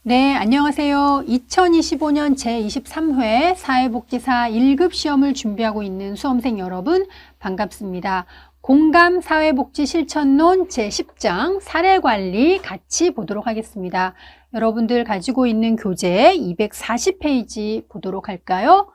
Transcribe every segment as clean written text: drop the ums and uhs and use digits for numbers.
네, 안녕하세요. 2025년 제23회 사회복지사 1급 시험을 준비하고 있는 수험생 여러분 반갑습니다. 공감 사회복지 실천론 제10장 사례관리 같이 보도록 하겠습니다. 여러분들 가지고 있는 교재 240페이지 보도록 할까요?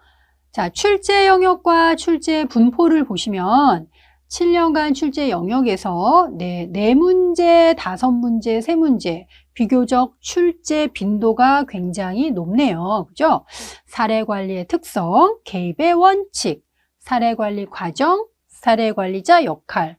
자, 출제 영역과 출제 분포를 보시면 7년간 출제 영역에서 4문제, 5문제, 3문제 비교적 출제 빈도가 굉장히 높네요. 그죠? 사례관리의 특성, 개입의 원칙, 사례관리 과정, 사례관리자 역할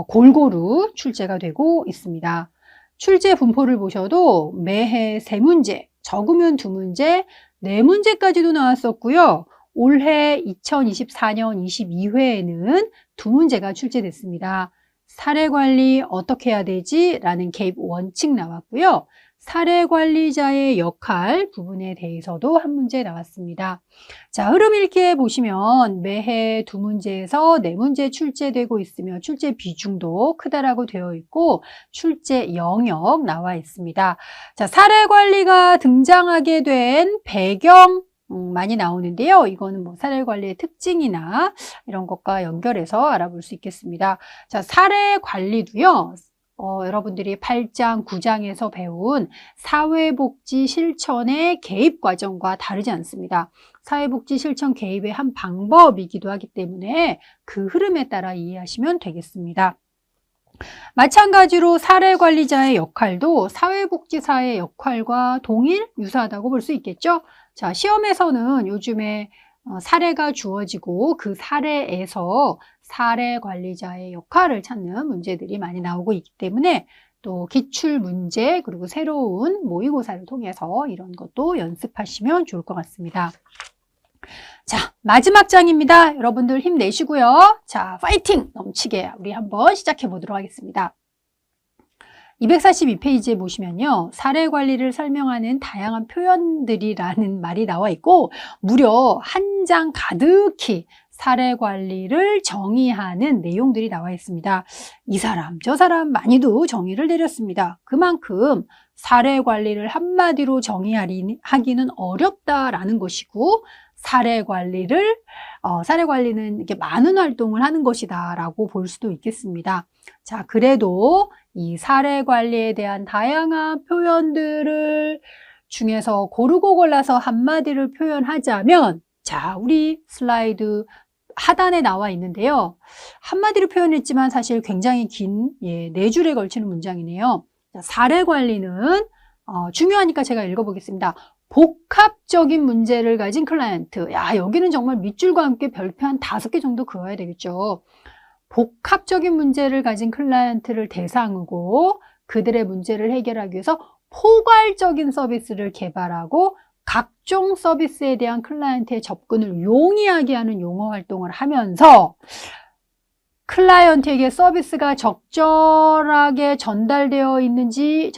골고루 출제가 되고 있습니다. 출제 분포를 보셔도 매해 3문제, 적으면 2문제, 4문제까지도 나왔었고요. 올해 2024년 22회에는 2문제가 출제됐습니다. 사례관리 어떻게 해야 되지? 라는 개입 원칙 나왔고요. 사례관리자의 역할 부분에 대해서도 한 문제 나왔습니다. 자, 흐름 읽기에 보시면 매해 2문제에서 4문제 출제되고 있으며 출제 비중도 크다라고 되어 있고 출제 영역 나와 있습니다. 자, 사례관리가 등장하게 된 배경 많이 나오는데요. 이거는 뭐 사례관리의 특징이나 이런 것과 연결해서 알아볼 수 있겠습니다. 자, 사례관리도요. 여러분들이 8장, 9장에서 배운 사회복지 실천의 개입 과정과 다르지 않습니다. 사회복지 실천 개입의 한 방법이기도 하기 때문에 그 흐름에 따라 이해하시면 되겠습니다. 마찬가지로 사례관리자의 역할도 사회복지사의 역할과 동일, 유사하다고 볼 수 있겠죠. 자, 시험에서는 요즘에 사례가 주어지고 그 사례에서 사례관리자의 역할을 찾는 문제들이 많이 나오고 있기 때문에 또 기출문제 그리고 새로운 모의고사를 통해서 이런 것도 연습하시면 좋을 것 같습니다. 자, 마지막 장입니다. 여러분들 힘내시고요. 자, 파이팅! 넘치게 우리 한번 시작해 보도록 하겠습니다. 242페이지에 보시면요. 사례관리를 설명하는 다양한 표현들이라는 말이 나와 있고 무려 한 장 가득히 사례관리를 정의하는 내용들이 나와 있습니다. 이 사람, 저 사람 많이도 정의를 내렸습니다. 그만큼 사례관리를 한마디로 정의하기는 어렵다라는 것이고 사례관리는 이렇게 많은 활동을 하는 것이다라고 볼 수도 있겠습니다. 자, 그래도 이 사례관리에 대한 다양한 표현들을 중에서 고르고 골라서 한마디를 표현하자면 자, 우리 슬라이드 하단에 나와 있는데요. 한마디로 표현했지만 사실 굉장히 긴 4줄에 걸치는 문장이네요. 자, 사례관리는 중요하니까 제가 읽어보겠습니다. 복합적인 문제를 가진 클라이언트. 야, 여기는 정말 밑줄과 함께 별표 한 5개 정도 그어야 되겠죠. 복합적인 문제를 가진 클라이언트를 대상으로 그들의 문제를 해결하기 위해서 포괄적인 서비스를 개발하고 각종 서비스에 대한 클라이언트의 접근을 용이하게 하는 용어 활동을 하면서 클라이언트에게 서비스가 적절하게 전달되고 있는지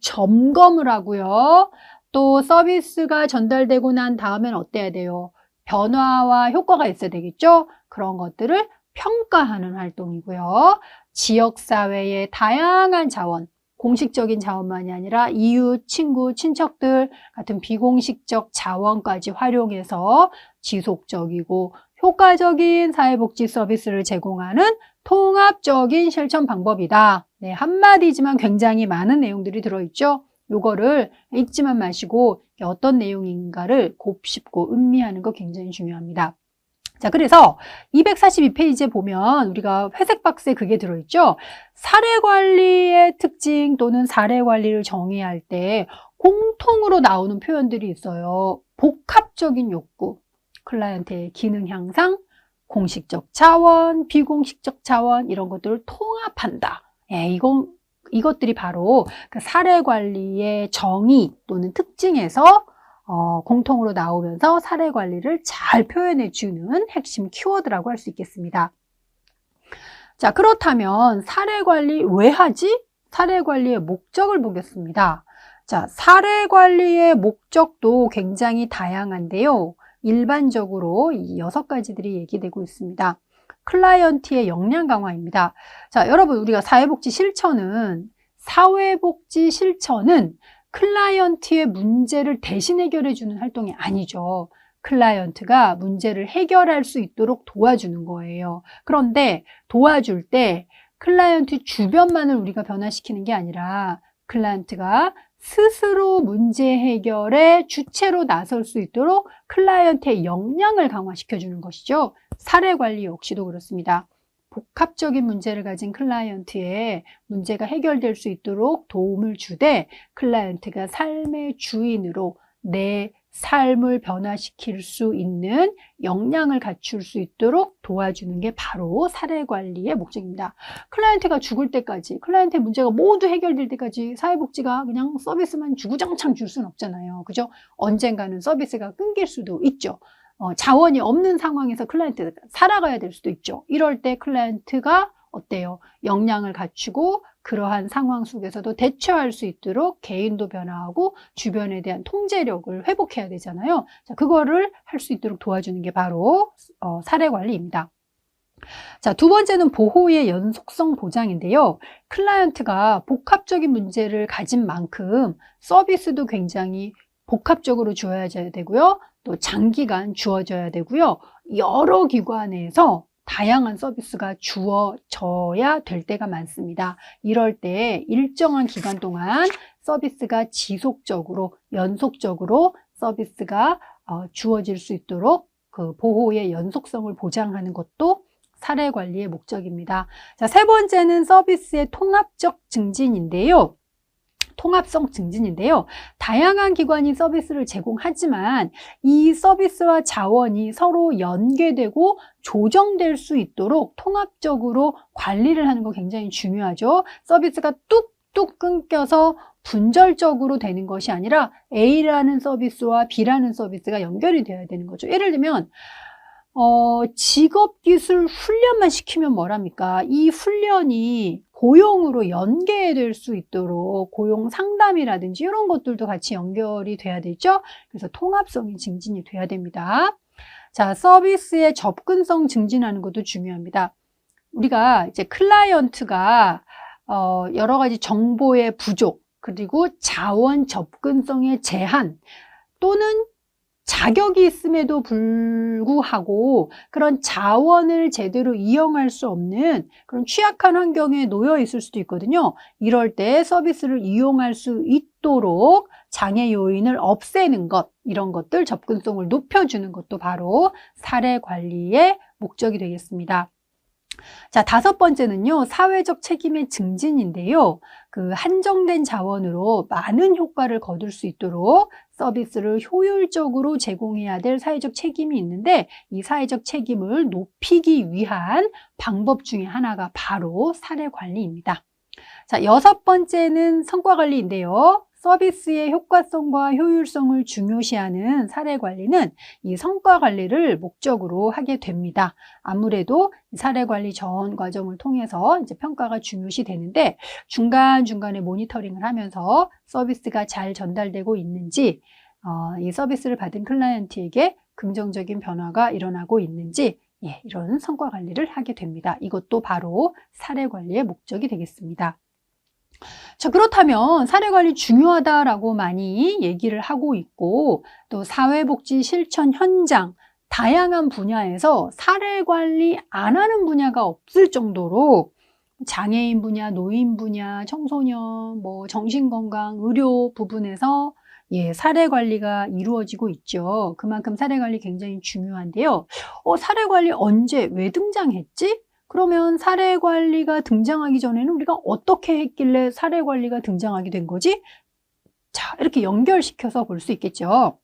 점검을 하고요. 또 서비스가 전달되고 난 다음엔 어때야 돼요? 변화와 효과가 있어야 되겠죠? 그런 것들을 평가하는 활동이고요. 지역사회의 다양한 자원, 공식적인 자원만이 아니라 이웃, 친구, 친척들 같은 비공식적 자원까지 활용해서 지속적이고 효과적인 사회복지 서비스를 제공하는 통합적인 실천 방법이다. 네, 한마디지만 굉장히 많은 내용들이 들어있죠. 요거를 읽지만 마시고 어떤 내용인가를 곱씹고 음미하는 거 굉장히 중요합니다. 자, 그래서 242페이지에 보면 우리가 회색 박스에 그게 들어있죠. 사례관리의 특징 또는 사례관리를 정의할 때 공통으로 나오는 표현들이 있어요. 복합적인 욕구, 클라이언트의 기능 향상, 공식적 자원, 비공식적 자원 이런 것들을 통합한다. 이것들이 바로 그 사례관리의 정의 또는 특징에서 공통으로 나오면서 사례관리를 잘 표현해주는 핵심 키워드라고 할 수 있겠습니다. 자, 그렇다면 사례관리 왜 하지? 사례관리의 목적을 보겠습니다. 자, 사례관리의 목적도 굉장히 다양한데요. 일반적으로 이 6가지들이 얘기되고 있습니다. 클라이언트의 역량 강화입니다. 자, 여러분 우리가 사회복지 실천은 클라이언트의 문제를 대신 해결해 주는 활동이 아니죠. 클라이언트가 문제를 해결할 수 있도록 도와주는 거예요. 그런데 도와줄 때 클라이언트 주변만을 우리가 변화시키는 게 아니라 클라이언트가 스스로 문제 해결의 주체로 나설 수 있도록 클라이언트의 역량을 강화시켜주는 것이죠. 사례 관리 역시도 그렇습니다. 복합적인 문제를 가진 클라이언트의 문제가 해결될 수 있도록 도움을 주되 클라이언트가 삶의 주인으로 내 삶을 변화시킬 수 있는 역량을 갖출 수 있도록 도와주는 게 바로 사례 관리의 목적입니다. 클라이언트가 죽을 때까지, 클라이언트의 문제가 모두 해결될 때까지 사회복지가 그냥 서비스만 주구장창 줄 수는 없잖아요. 그죠? 언젠가는 서비스가 끊길 수도 있죠. 자원이 없는 상황에서 클라이언트가 살아가야 될 수도 있죠. 이럴 때 클라이언트가 어때요? 역량을 갖추고 그러한 상황 속에서도 대처할 수 있도록 개인도 변화하고 주변에 대한 통제력을 회복해야 되잖아요. 자, 그거를 할 수 있도록 도와주는 게 바로 사례 관리입니다. 자, 두 번째는 보호의 연속성 보장인데요. 클라이언트가 복합적인 문제를 가진 만큼 서비스도 굉장히 복합적으로 주어져야 되고요. 또 장기간 주어져야 되고요. 여러 기관에서 다양한 서비스가 주어져야 될 때가 많습니다. 이럴 때 일정한 기간 동안 서비스가 지속적으로, 연속적으로 서비스가 주어질 수 있도록 그 보호의 연속성을 보장하는 것도 사례 관리의 목적입니다. 자, 세 번째는 서비스의 통합적 증진인데요. 통합성 증진인데요. 다양한 기관이 서비스를 제공하지만 이 서비스와 자원이 서로 연계되고 조정될 수 있도록 통합적으로 관리를 하는 거 굉장히 중요하죠. 서비스가 뚝뚝 끊겨서 분절적으로 되는 것이 아니라 A라는 서비스와 B라는 서비스가 연결이 되어야 되는 거죠. 예를 들면 직업기술 훈련만 시키면 뭐랍니까? 이 훈련이 고용으로 연계될 수 있도록 고용 상담이라든지 이런 것들도 같이 연결이 돼야 되죠. 그래서 통합성이 증진이 돼야 됩니다. 자, 서비스의 접근성 증진하는 것도 중요합니다. 우리가 이제 클라이언트가 여러 가지 정보의 부족, 그리고 자원 접근성의 제한 또는 자격이 있음에도 불구하고 그런 자원을 제대로 이용할 수 없는 그런 취약한 환경에 놓여 있을 수도 있거든요. 이럴 때 서비스를 이용할 수 있도록 장애 요인을 없애는 것, 이런 것들 접근성을 높여주는 것도 바로 사례 관리의 목적이 되겠습니다. 자, 다섯 번째는요, 사회적 책임의 증진인데요. 그 한정된 자원으로 많은 효과를 거둘 수 있도록 서비스를 효율적으로 제공해야 될 사회적 책임이 있는데 이 사회적 책임을 높이기 위한 방법 중에 하나가 바로 사례 관리입니다. 자, 여섯 번째는 성과 관리인데요. 서비스의 효과성과 효율성을 중요시하는 사례 관리는 이 성과 관리를 목적으로 하게 됩니다. 아무래도 사례 관리 전 과정을 통해서 이제 평가가 중요시 되는데 중간중간에 모니터링을 하면서 서비스가 잘 전달되고 있는지, 이 서비스를 받은 클라이언트에게 긍정적인 변화가 일어나고 있는지, 이런 성과 관리를 하게 됩니다. 이것도 바로 사례 관리의 목적이 되겠습니다. 자, 그렇다면 사례관리 중요하다라고 많이 얘기를 하고 있고 또 사회복지 실천 현장 다양한 분야에서 사례관리 안 하는 분야가 없을 정도로 장애인 분야, 노인 분야, 청소년, 정신건강, 의료 부분에서 사례관리가 이루어지고 있죠. 그만큼 사례관리 굉장히 중요한데요. 사례관리 언제, 왜 등장했지? 그러면 사례관리가 등장하기 전에는 우리가 어떻게 했길래 사례관리가 등장하게 된 거지? 자, 이렇게 연결시켜서 볼 수 있겠죠.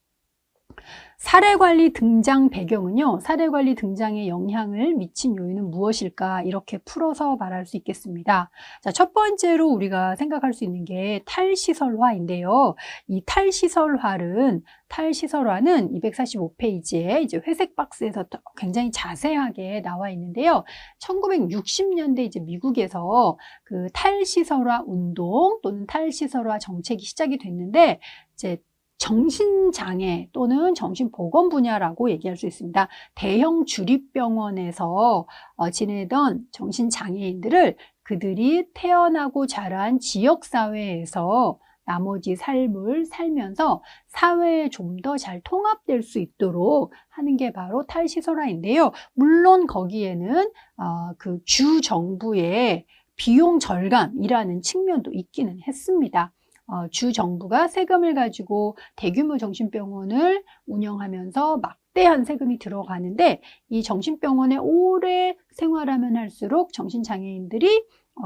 사례관리 등장 배경은요, 사례관리 등장에 영향을 미친 요인은 무엇일까? 이렇게 풀어서 말할 수 있겠습니다. 자, 첫 번째로 우리가 생각할 수 있는 게 탈시설화인데요. 이 탈시설화는 245페이지에 이제 회색 박스에서 굉장히 자세하게 나와 있는데요. 1960년대 이제 미국에서 그 탈시설화 운동 또는 탈시설화 정책이 시작이 됐는데 이제 정신장애 또는 정신보건 분야라고 얘기할 수 있습니다. 대형 주립병원에서 지내던 정신장애인들을 그들이 태어나고 자란 지역사회에서 나머지 삶을 살면서 사회에 좀 더 잘 통합될 수 있도록 하는 게 바로 탈시설화인데요. 물론 거기에는 그 주 정부의 비용 절감이라는 측면도 있기는 했습니다. 주 정부가 세금을 가지고 대규모 정신병원을 운영하면서 막대한 세금이 들어가는데 이 정신병원에 오래 생활하면 할수록 정신장애인들이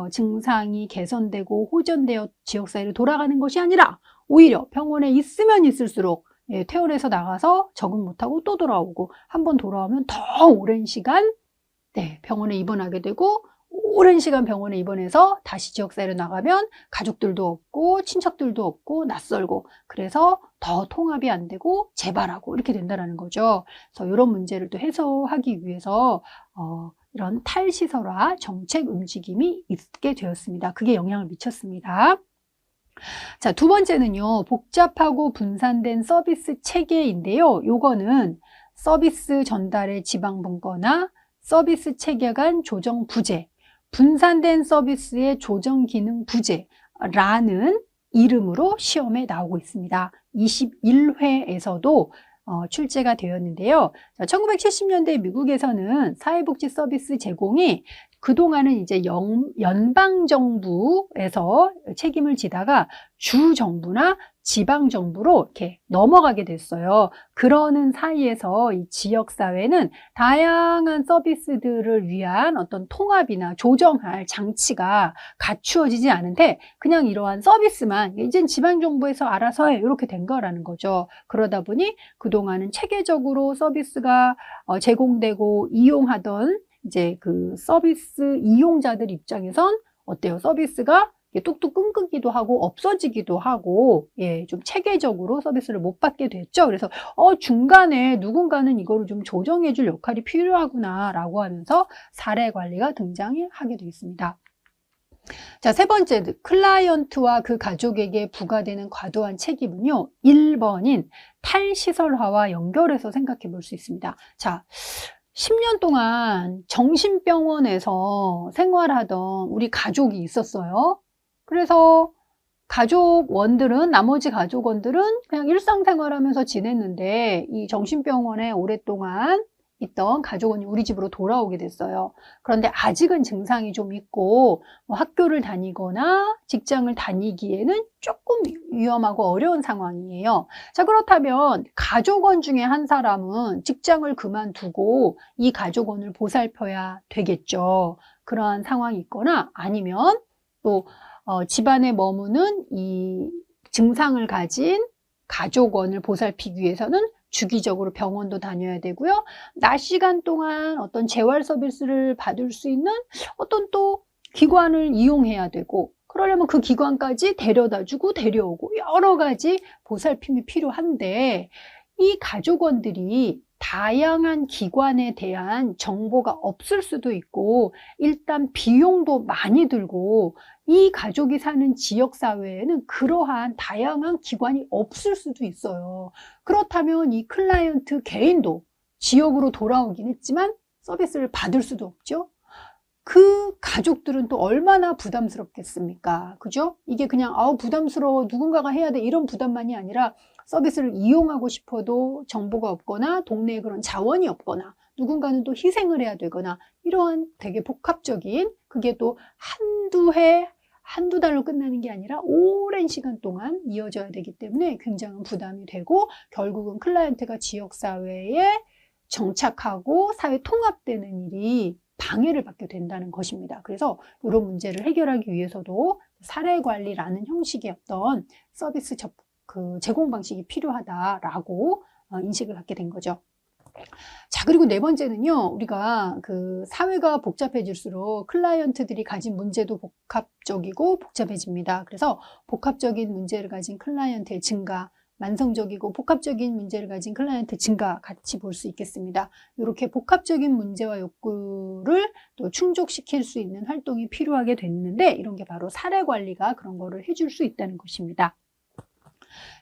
증상이 개선되고 호전되어 지역사회로 돌아가는 것이 아니라 오히려 병원에 있으면 있을수록 퇴원해서 나가서 적응 못하고 또 돌아오고 한번 돌아오면 더 오랜 시간 병원에 입원하게 되고 오랜 시간 병원에 입원해서 다시 지역사회로 나가면 가족들도 없고 친척들도 없고 낯설고 그래서 더 통합이 안 되고 재발하고 이렇게 된다는 거죠. 그래서 이런 문제를 또 해소하기 위해서 이런 탈시설화 정책 움직임이 있게 되었습니다. 그게 영향을 미쳤습니다. 자, 두 번째는요. 복잡하고 분산된 서비스 체계인데요. 요거는 서비스 전달의 지방분권화, 서비스 체계 간 조정 부재, 분산된 서비스의 조정 기능 부재라는 이름으로 시험에 나오고 있습니다. 21회에서도 출제가 되었는데요. 1970년대 미국에서는 사회복지 서비스 제공이 그동안은 이제 연방정부에서 책임을 지다가 주정부나 지방정부로 이렇게 넘어가게 됐어요. 그러는 사이에서 이 지역사회는 다양한 서비스들을 위한 어떤 통합이나 조정할 장치가 갖추어지지 않은데 그냥 이러한 서비스만 이젠 지방정부에서 알아서 해 이렇게 된 거라는 거죠. 그러다 보니 그동안은 체계적으로 서비스가 제공되고 이용하던 이제 그 서비스 이용자들 입장에선 어때요? 서비스가 뚝뚝 끊기기도 하고 없어지기도 하고 좀 체계적으로 서비스를 못 받게 됐죠. 그래서 중간에 누군가는 이거를 좀 조정해 줄 역할이 필요하구나 라고 하면서 사례 관리가 등장하게 되겠습니다. 자, 세 번째, 클라이언트와 그 가족에게 부과되는 과도한 책임은요. 1번인 탈시설화와 연결해서 생각해 볼 수 있습니다. 자, 10년 동안 정신병원에서 생활하던 우리 가족이 있었어요. 그래서 나머지 가족원들은 그냥 일상생활하면서 지냈는데 이 정신병원에 오랫동안 있던 가족원이 우리 집으로 돌아오게 됐어요. 그런데 아직은 증상이 좀 있고 학교를 다니거나 직장을 다니기에는 조금 위험하고 어려운 상황이에요. 자, 그렇다면 가족원 중에 한 사람은 직장을 그만두고 이 가족원을 보살펴야 되겠죠. 그러한 상황이 있거나 아니면 또 집안에 머무는 이 증상을 가진 가족원을 보살피기 위해서는 주기적으로 병원도 다녀야 되고요. 낮 시간 동안 어떤 재활 서비스를 받을 수 있는 어떤 또 기관을 이용해야 되고 그러려면 그 기관까지 데려다주고 데려오고 여러 가지 보살핌이 필요한데 이 가족원들이 다양한 기관에 대한 정보가 없을 수도 있고 일단 비용도 많이 들고 이 가족이 사는 지역사회에는 그러한 다양한 기관이 없을 수도 있어요. 그렇다면 이 클라이언트 개인도 지역으로 돌아오긴 했지만 서비스를 받을 수도 없죠. 그 가족들은 또 얼마나 부담스럽겠습니까? 그죠? 이게 그냥 부담스러워 누군가가 해야 돼 이런 부담만이 아니라 서비스를 이용하고 싶어도 정보가 없거나 동네에 그런 자원이 없거나 누군가는 또 희생을 해야 되거나 이러한 되게 복합적인 그게 또 한두 달로 끝나는 게 아니라 오랜 시간 동안 이어져야 되기 때문에 굉장한 부담이 되고 결국은 클라이언트가 지역사회에 정착하고 사회 통합되는 일이 방해를 받게 된다는 것입니다. 그래서 이런 문제를 해결하기 위해서도 사례관리라는 형식의 어떤 서비스 제공 방식이 필요하다라고 인식을 갖게 된 거죠. 자, 그리고 네 번째는요, 우리가 그 사회가 복잡해질수록 클라이언트들이 가진 문제도 복합적이고 복잡해집니다. 그래서 복합적인 문제를 가진 클라이언트의 증가, 만성적이고 복합적인 문제를 가진 클라이언트 증가 같이 볼 수 있겠습니다. 이렇게 복합적인 문제와 욕구를 또 충족시킬 수 있는 활동이 필요하게 됐는데 이런 게 바로 사례관리가 그런 거를 해줄 수 있다는 것입니다.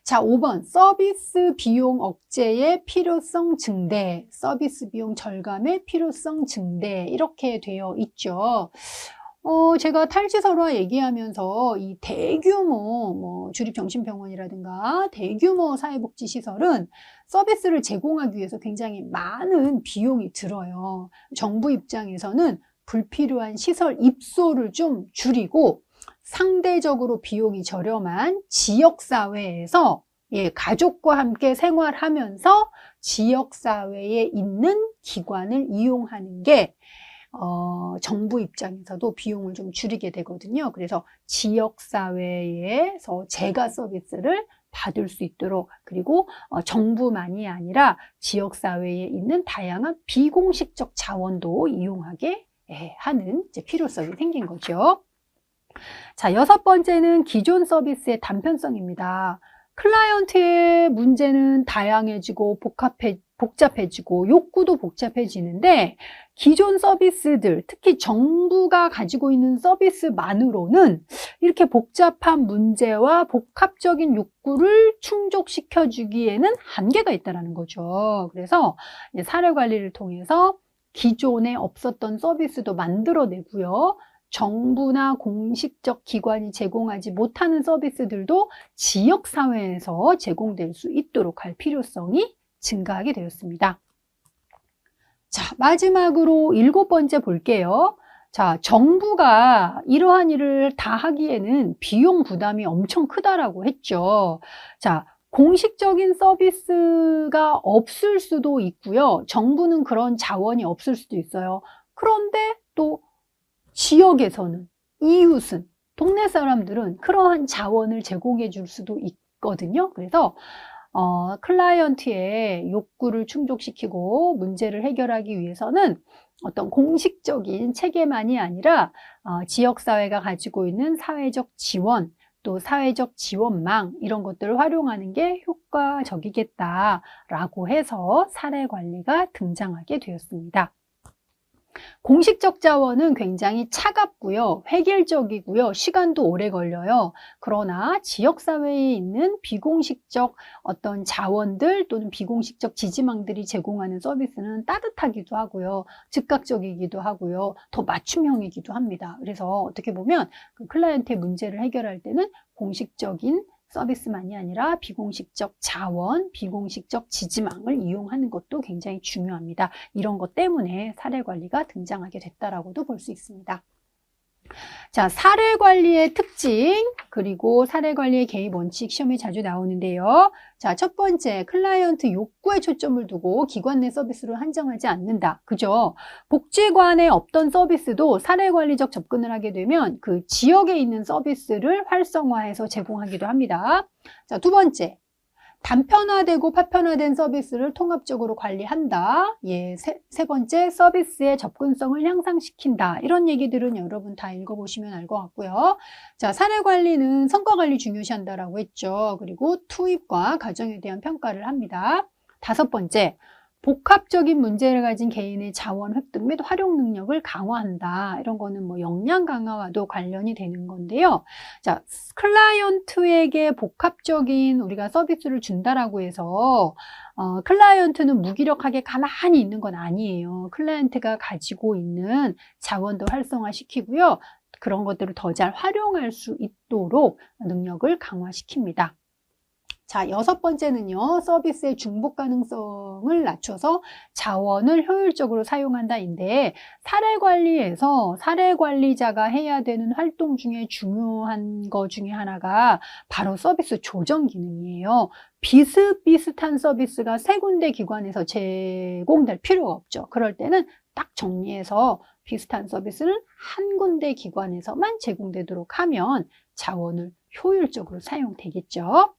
자, 5번 서비스 비용 억제의 필요성 증대, 서비스 비용 절감의 필요성 증대 이렇게 되어 있죠. 제가 탈지설화 얘기하면서 이 대규모 뭐 주립정신병원이라든가 대규모 사회복지시설은 서비스를 제공하기 위해서 굉장히 많은 비용이 들어요. 정부 입장에서는 불필요한 시설 입소를 좀 줄이고 상대적으로 비용이 저렴한 지역사회에서 가족과 함께 생활하면서 지역사회에 있는 기관을 이용하는 게 정부 입장에서도 비용을 좀 줄이게 되거든요. 그래서 지역사회에서 재가 서비스를 받을 수 있도록, 그리고 정부만이 아니라 지역사회에 있는 다양한 비공식적 자원도 이용하게 하는 이제 필요성이 생긴 거죠. 자, 6번째는 기존 서비스의 단편성입니다. 클라이언트의 문제는 다양해지고 복잡해지고 욕구도 복잡해지는데 기존 서비스들, 특히 정부가 가지고 있는 서비스만으로는 이렇게 복잡한 문제와 복합적인 욕구를 충족시켜주기에는 한계가 있다는 거죠. 그래서 사례관리를 통해서 기존에 없었던 서비스도 만들어내고요. 정부나 공식적 기관이 제공하지 못하는 서비스들도 지역사회에서 제공될 수 있도록 할 필요성이 증가하게 되었습니다. 자, 마지막으로 7번째 볼게요. 자, 정부가 이러한 일을 다 하기에는 비용 부담이 엄청 크다라고 했죠. 자, 공식적인 서비스가 없을 수도 있고요. 정부는 그런 자원이 없을 수도 있어요. 그런데 또 지역에서는, 이웃은, 동네 사람들은 그러한 자원을 제공해 줄 수도 있거든요. 그래서 클라이언트의 욕구를 충족시키고 문제를 해결하기 위해서는 어떤 공식적인 체계만이 아니라 지역사회가 가지고 있는 사회적 지원, 또 사회적 지원망 이런 것들을 활용하는 게 효과적이겠다라고 해서 사례관리가 등장하게 되었습니다. 공식적 자원은 굉장히 차갑고요, 획일적이고요, 시간도 오래 걸려요. 그러나 지역사회에 있는 비공식적 어떤 자원들 또는 비공식적 지지망들이 제공하는 서비스는 따뜻하기도 하고요, 즉각적이기도 하고요, 더 맞춤형이기도 합니다. 그래서 어떻게 보면 그 클라이언트의 문제를 해결할 때는 공식적인 서비스만이 아니라 비공식적 자원, 비공식적 지지망을 이용하는 것도 굉장히 중요합니다. 이런 것 때문에 사례관리가 등장하게 됐다라고도 볼 수 있습니다. 자, 사례관리의 특징, 그리고 사례관리의 개입 원칙 시험에 자주 나오는데요. 자, 첫 번째, 클라이언트 욕구에 초점을 두고 기관 내 서비스를 한정하지 않는다. 그죠? 복지관에 없던 서비스도 사례관리적 접근을 하게 되면 그 지역에 있는 서비스를 활성화해서 제공하기도 합니다. 자, 두 번째, 단편화되고 파편화된 서비스를 통합적으로 관리한다. 세 번째, 서비스의 접근성을 향상시킨다. 이런 얘기들은 여러분 다 읽어보시면 알 것 같고요. 자, 사례관리는 성과관리 중요시한다라고 했죠. 그리고 투입과 과정에 대한 평가를 합니다. 다섯 번째, 복합적인 문제를 가진 개인의 자원 획득 및 활용 능력을 강화한다. 이런 거는 뭐 역량 강화와도 관련이 되는 건데요. 자, 클라이언트에게 복합적인 우리가 서비스를 준다라고 해서 클라이언트는 무기력하게 가만히 있는 건 아니에요. 클라이언트가 가지고 있는 자원도 활성화시키고요. 그런 것들을 더 잘 활용할 수 있도록 능력을 강화시킵니다. 자, 6번째는요, 서비스의 중복 가능성을 낮춰서 자원을 효율적으로 사용한다인데, 사례관리에서 사례관리자가 해야 되는 활동 중에 중요한 거 중에 하나가 바로 서비스 조정 기능이에요. 비슷비슷한 서비스가 세 군데 기관에서 제공될 필요가 없죠. 그럴 때는 딱 정리해서 비슷한 서비스는 한 군데 기관에서만 제공되도록 하면 자원을 효율적으로 사용되겠죠.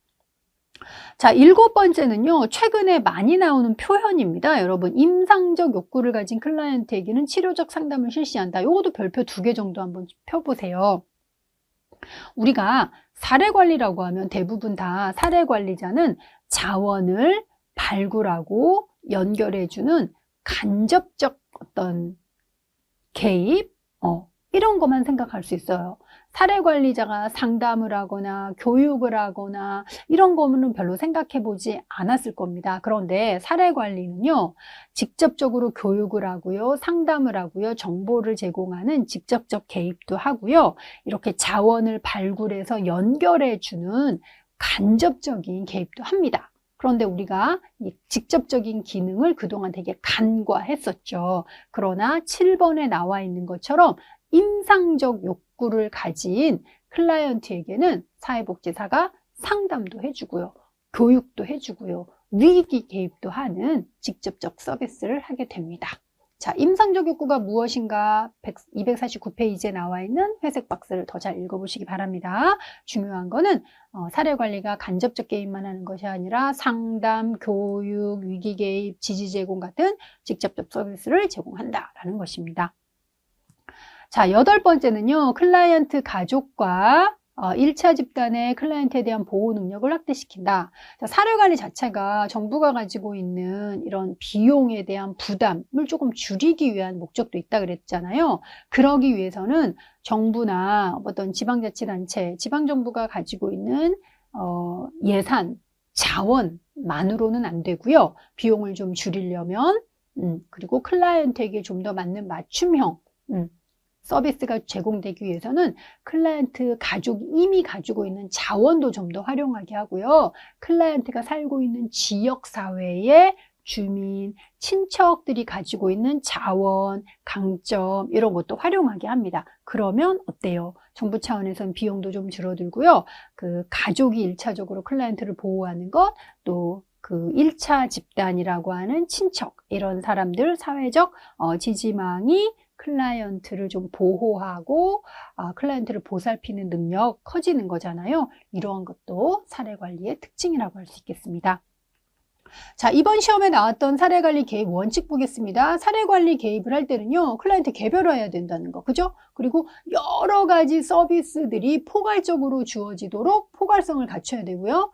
자, 7번째는요, 최근에 많이 나오는 표현입니다. 여러분, 임상적 욕구를 가진 클라이언트에게는 치료적 상담을 실시한다. 요것도 별표 2개 정도 한번 펴보세요. 우리가 사례관리라고 하면 대부분 다 사례관리자는 자원을 발굴하고 연결해주는 간접적 어떤 개입, 이런 것만 생각할 수 있어요. 사례 관리자가 상담을 하거나 교육을 하거나 이런 거는 별로 생각해 보지 않았을 겁니다. 그런데 사례 관리는요, 직접적으로 교육을 하고요, 상담을 하고요, 정보를 제공하는 직접적 개입도 하고요, 이렇게 자원을 발굴해서 연결해 주는 간접적인 개입도 합니다. 그런데 우리가 이 직접적인 기능을 그동안 되게 간과했었죠. 그러나 7번에 나와 있는 것처럼 임상적 욕구를 가진 클라이언트에게는 사회복지사가 상담도 해주고요, 교육도 해주고요, 위기 개입도 하는 직접적 서비스를 하게 됩니다. 자, 임상적 욕구가 무엇인가 249페이지에 나와 있는 회색 박스를 더 잘 읽어보시기 바랍니다. 중요한 거는 사례 관리가 간접적 개입만 하는 것이 아니라 상담, 교육, 위기 개입, 지지 제공 같은 직접적 서비스를 제공한다라는 것입니다. 자, 8번째는요. 클라이언트 가족과 1차 집단의 클라이언트에 대한 보호 능력을 확대시킨다. 자, 사례관리 자체가 정부가 가지고 있는 이런 비용에 대한 부담을 조금 줄이기 위한 목적도 있다 그랬잖아요. 그러기 위해서는 정부나 어떤 지방자치단체, 지방정부가 가지고 있는 예산, 자원만으로는 안 되고요. 비용을 좀 줄이려면 그리고 클라이언트에게 좀 더 맞는 맞춤형 서비스가 제공되기 위해서는 클라이언트 가족이 이미 가지고 있는 자원도 좀 더 활용하게 하고요. 클라이언트가 살고 있는 지역사회의 주민, 친척들이 가지고 있는 자원, 강점 이런 것도 활용하게 합니다. 그러면 어때요? 정부 차원에서는 비용도 좀 줄어들고요. 그 가족이 1차적으로 클라이언트를 보호하는 것, 또 그 1차 집단이라고 하는 친척, 이런 사람들, 사회적 지지망이 클라이언트를 좀 보호하고 클라이언트를 보살피는 능력 커지는 거잖아요. 이러한 것도 사례관리의 특징이라고 할 수 있겠습니다. 자, 이번 시험에 나왔던 사례관리 개입 원칙 보겠습니다. 사례관리 개입을 할 때는요, 클라이언트 개별화해야 된다는 거, 그죠? 그리고 여러 가지 서비스들이 포괄적으로 주어지도록 포괄성을 갖춰야 되고요.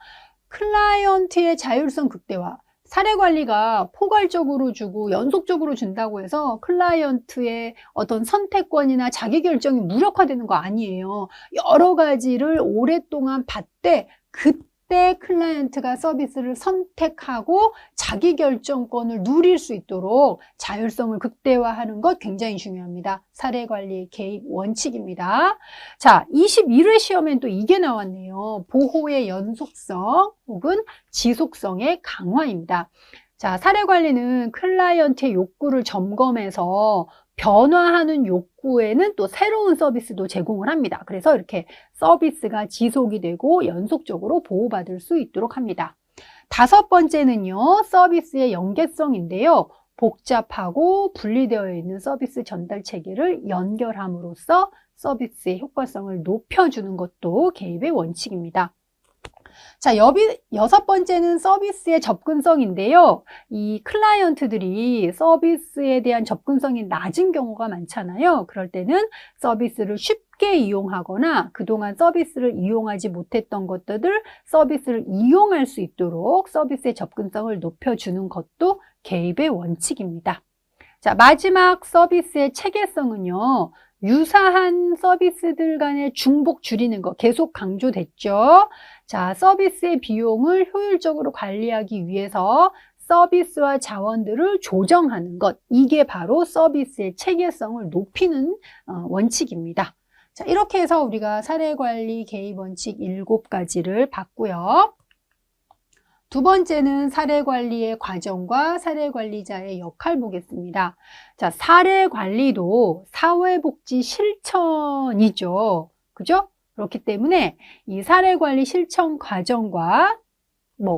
클라이언트의 자율성 극대화. 사례 관리가 포괄적으로 주고 연속적으로 준다고 해서 클라이언트의 어떤 선택권이나 자기결정이 무력화되는 거 아니에요. 여러 가지를 오랫동안 봤대 그때 클라이언트가 서비스를 선택하고 자기결정권을 누릴 수 있도록 자율성을 극대화하는 것 굉장히 중요합니다. 사례 관리 개입 원칙입니다. 자, 21회 시험엔 또 이게 나왔네요. 보호의 연속성 혹은 지속성의 강화입니다. 자, 사례 관리는 클라이언트의 욕구를 점검해서 변화하는 욕구에는 또 새로운 서비스도 제공을 합니다. 그래서 이렇게 서비스가 지속이 되고 연속적으로 보호받을 수 있도록 합니다. 5번째는요, 서비스의 연계성인데요. 복잡하고 분리되어 있는 서비스 전달 체계를 연결함으로써 서비스의 효과성을 높여주는 것도 개입의 원칙입니다. 자, 6번째는 서비스의 접근성인데요. 이 클라이언트들이 서비스에 대한 접근성이 낮은 경우가 많잖아요. 그럴 때는 서비스를 쉽게 이용하거나 그동안 서비스를 이용하지 못했던 것들을 서비스를 이용할 수 있도록 서비스의 접근성을 높여주는 것도 개입의 원칙입니다. 자, 마지막 서비스의 체계성은요. 유사한 서비스들 간의 중복 줄이는 거 계속 강조됐죠. 자, 서비스의 비용을 효율적으로 관리하기 위해서 서비스와 자원들을 조정하는 것, 이게 바로 서비스의 체계성을 높이는 원칙입니다. 자, 이렇게 해서 우리가 사례관리 개입 원칙 7가지를 봤고요. 두 번째는 사례관리의 과정과 사례관리자의 역할 보겠습니다. 자, 사례관리도 사회복지 실천이죠. 그죠? 그렇기 때문에 이 사례관리 실천 과정과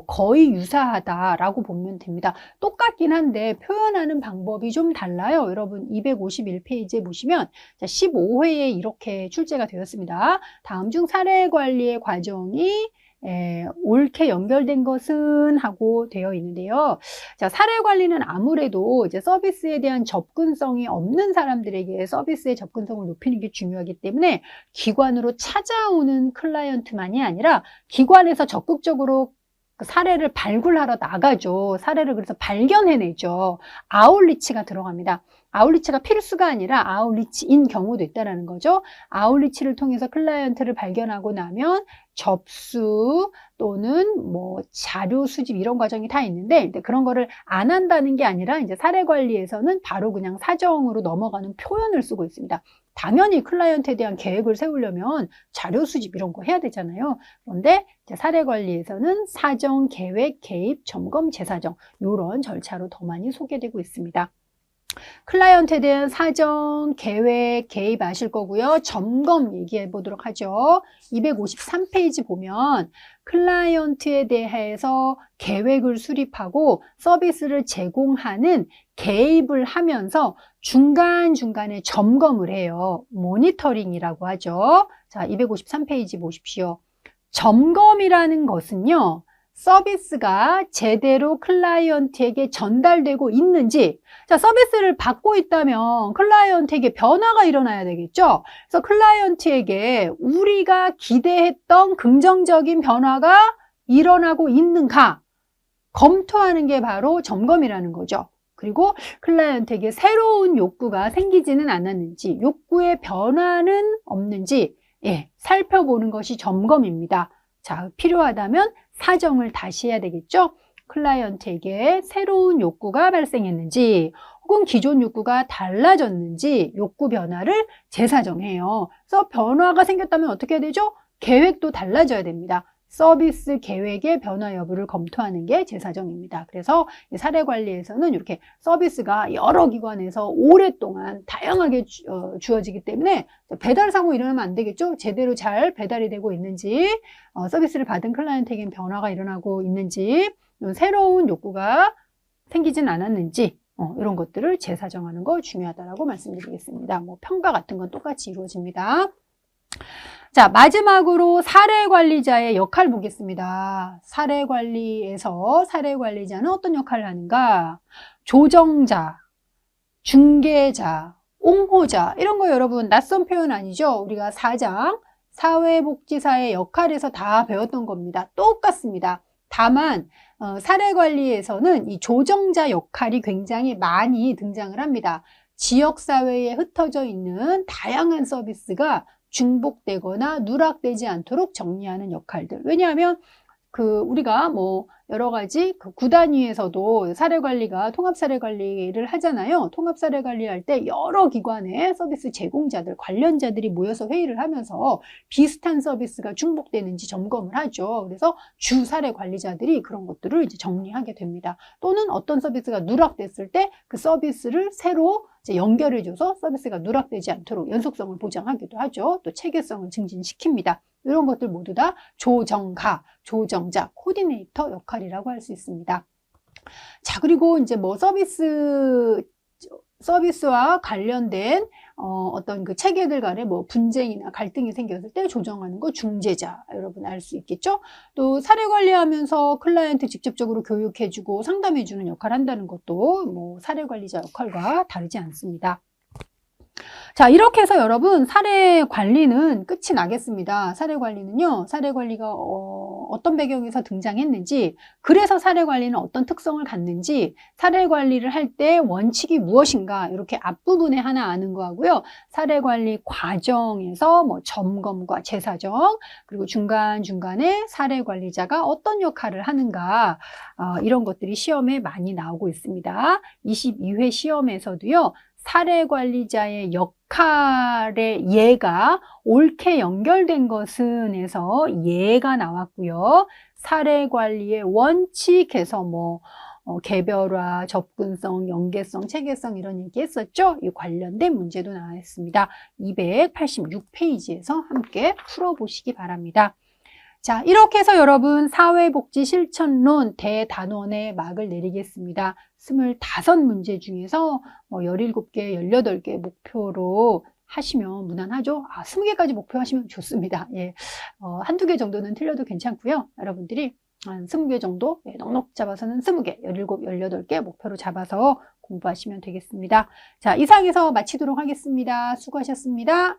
거의 유사하다라고 보면 됩니다. 똑같긴 한데 표현하는 방법이 좀 달라요. 여러분 251페이지에 보시면 15회에 이렇게 출제가 되었습니다. 다음 중 사례관리의 과정이 옳게 연결된 것은 하고 되어 있는데요. 자, 사례 관리는 아무래도 이제 서비스에 대한 접근성이 없는 사람들에게 서비스의 접근성을 높이는 게 중요하기 때문에 기관으로 찾아오는 클라이언트만이 아니라 기관에서 적극적으로 그 사례를 발굴하러 나가죠. 사례를 그래서 발견해내죠. 아웃리치가 들어갑니다. 아웃리치가 필수가 아니라 아웃리치인 경우도 있다는 거죠. 아웃리치를 통해서 클라이언트를 발견하고 나면 접수 또는 뭐 자료 수집 이런 과정이 다 있는데 그런 거를 안 한다는 게 아니라 이제 사례 관리에서는 바로 그냥 사정으로 넘어가는 표현을 쓰고 있습니다. 당연히 클라이언트에 대한 계획을 세우려면 자료 수집 이런 거 해야 되잖아요. 그런데 이제 사례 관리에서는 사정, 계획, 개입, 점검, 재사정 이런 절차로 더 많이 소개되고 있습니다. 클라이언트에 대한 사정, 계획, 개입 아실 거고요. 점검 얘기해 보도록 하죠. 253페이지 보면 클라이언트에 대해서 계획을 수립하고 서비스를 제공하는 개입을 하면서 중간중간에 점검을 해요. 모니터링이라고 하죠. 자, 253페이지 보십시오. 점검이라는 것은요. 서비스가 제대로 클라이언트에게 전달되고 있는지, 자, 서비스를 받고 있다면 클라이언트에게 변화가 일어나야 되겠죠? 그래서 클라이언트에게 우리가 기대했던 긍정적인 변화가 일어나고 있는가 검토하는 게 바로 점검이라는 거죠. 그리고 클라이언트에게 새로운 욕구가 생기지는 않았는지, 욕구의 변화는 없는지, 예, 살펴보는 것이 점검입니다. 자, 필요하다면 사정을 다시 해야 되겠죠? 클라이언트에게 새로운 욕구가 발생했는지 혹은 기존 욕구가 달라졌는지 욕구 변화를 재사정해요. 그래서 변화가 생겼다면 어떻게 해야 되죠? 계획도 달라져야 됩니다. 서비스 계획의 변화 여부를 검토하는 게 재사정입니다. 그래서 사례 관리에서는 이렇게 서비스가 여러 기관에서 오랫동안 다양하게 주어지기 때문에 배달 사고 일어나면 안 되겠죠? 제대로 잘 배달이 되고 있는지, 서비스를 받은 클라이언트에겐 변화가 일어나고 있는지, 새로운 욕구가 생기진 않았는지, 이런 것들을 재사정하는 거 중요하다라고 말씀드리겠습니다. 뭐 평가 같은 건 똑같이 이루어집니다. 자, 마지막으로 사례관리자의 역할 보겠습니다. 사례관리에서 사례관리자는 어떤 역할을 하는가? 조정자, 중개자, 옹호자 이런 거 여러분 낯선 표현 아니죠? 우리가 사장, 사회복지사의 역할에서 다 배웠던 겁니다. 똑같습니다. 다만 사례관리에서는 이 조정자 역할이 굉장히 많이 등장을 합니다. 지역사회에 흩어져 있는 다양한 서비스가 중복되거나 누락되지 않도록 정리하는 역할들. 왜냐하면 우리가 뭐 여러 가지 구 단위에서도 사례관리가 통합사례관리를 하잖아요. 통합사례관리할 때 여러 기관의 서비스 제공자들, 관련자들이 모여서 회의를 하면서 비슷한 서비스가 중복되는지 점검을 하죠. 그래서 주 사례관리자들이 그런 것들을 이제 정리하게 됩니다. 또는 어떤 서비스가 누락됐을 때 그 서비스를 새로 이제 연결해줘서 서비스가 누락되지 않도록 연속성을 보장하기도 하죠. 또 체계성을 증진시킵니다. 이런 것들 모두 다 조정가, 조정자, 코디네이터 역할이라고 할 수 있습니다. 자, 그리고 이제 뭐 서비스와 관련된 어떤 그 체계들 간에 뭐 분쟁이나 갈등이 생겼을 때 조정하는 거 중재자, 여러분 알 수 있겠죠? 또 사례 관리하면서 클라이언트 직접적으로 교육해주고 상담해주는 역할을 한다는 것도 뭐 사례 관리자 역할과 다르지 않습니다. 자, 이렇게 해서 여러분 사례 관리는 끝이 나겠습니다. 사례 관리는요, 사례 관리가 어떤 배경에서 등장했는지, 그래서 사례 관리는 어떤 특성을 갖는지, 사례 관리를 할 때 원칙이 무엇인가, 이렇게 앞부분에 하나 아는 거하고요. 사례 관리 과정에서 뭐 점검과 재사정, 그리고 중간중간에 사례 관리자가 어떤 역할을 하는가, 이런 것들이 시험에 많이 나오고 있습니다. 22회 시험에서도요. 사례관리자의 역할의 예가 옳게 연결된 것은 에서 예가 나왔고요. 사례관리의 원칙에서 뭐 개별화, 접근성, 연계성, 체계성 이런 얘기 했었죠. 이 관련된 문제도 나왔습니다. 286페이지에서 함께 풀어보시기 바랍니다. 자, 이렇게 해서 여러분 사회복지 실천론 대단원의 막을 내리겠습니다. 25문제 중에서 17개, 18개 목표로 하시면 무난하죠? 20개까지 목표하시면 좋습니다. 예, 한두 개 정도는 틀려도 괜찮고요. 여러분들이 한 20개 정도 넉넉 잡아서는 20개, 17, 18개 목표로 잡아서 공부하시면 되겠습니다. 자, 이상에서 마치도록 하겠습니다. 수고하셨습니다.